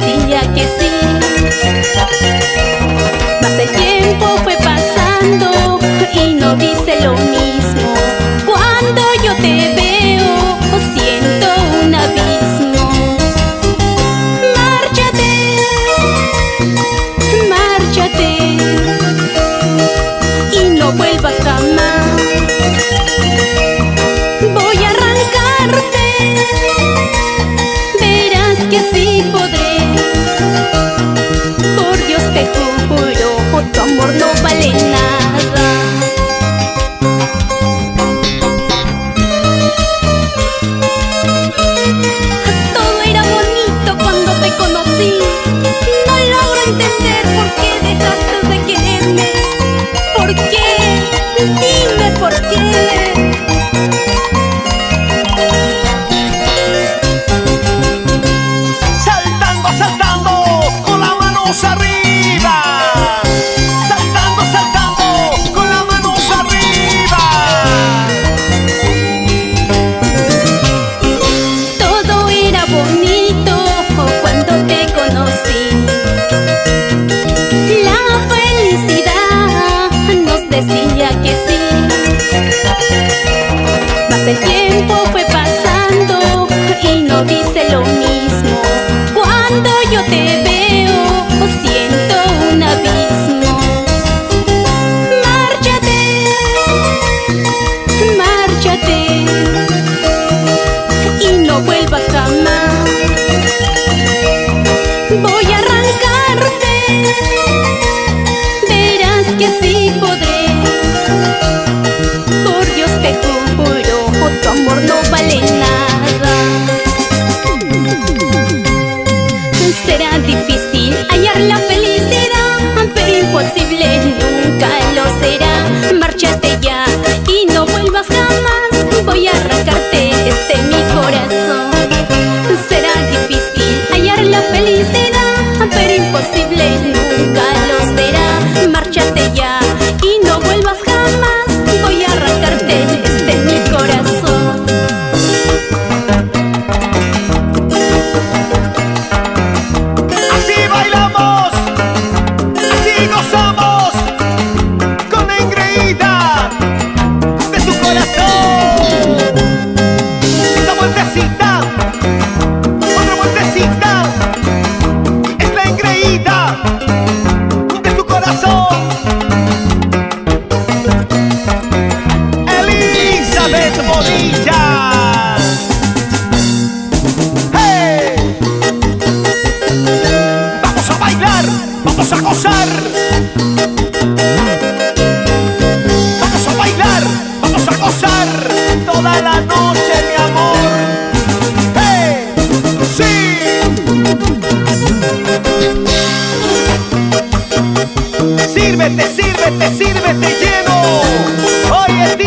decía que sí. Mas el tiempo fue pasando y no dice lo mismo. Cuando yo te veo, siento un abismo. Márchate, márchate y no vuelvas jamás. Voy a arrancarte, verás que sí podré. Por Dios te juro, tu amor no vale nada. Todo era bonito cuando te conocí. No logro entender por qué dejaste de quererme. ¿Por qué? Dime por qué. Saltando, saltando, con las manos arriba. Saltando, saltando, con las manos arriba. Todo era bonito cuando te conocí. La felicidad nos decía que sí. Mas el tiempo fue pasando y no dice lo mismo. Cuando yo te veo, siento un abismo. Márchate, márchate y no vuelvas jamás. Voy a arrancarte, verás que sí podré. Por Dios te juro, tu amor no vale nada. Será difícil hallar la felicidad, pero imposible nunca lo será. Márchate ya y no vuelvas jamás. Voy a arrancarte mi corazón. Será difícil hallar la felicidad, pero imposible nunca lo será. Márchate ya y no vuelvas jamás. Voy a arrancarte mi corazón. Así bailamos, así gozamos, con la engreída de tu corazón. Esta vueltecita, otra vueltecita, es la engreída de tu corazón. Elizabeth Bonilla. ¡Hey! Vamos a bailar, vamos a gozar. Vamos a bailar, vamos a gozar toda la noche, mi amor. ¡Hey! ¡Sí! Sírvete, sírvete, sírvete lleno. Hoy es día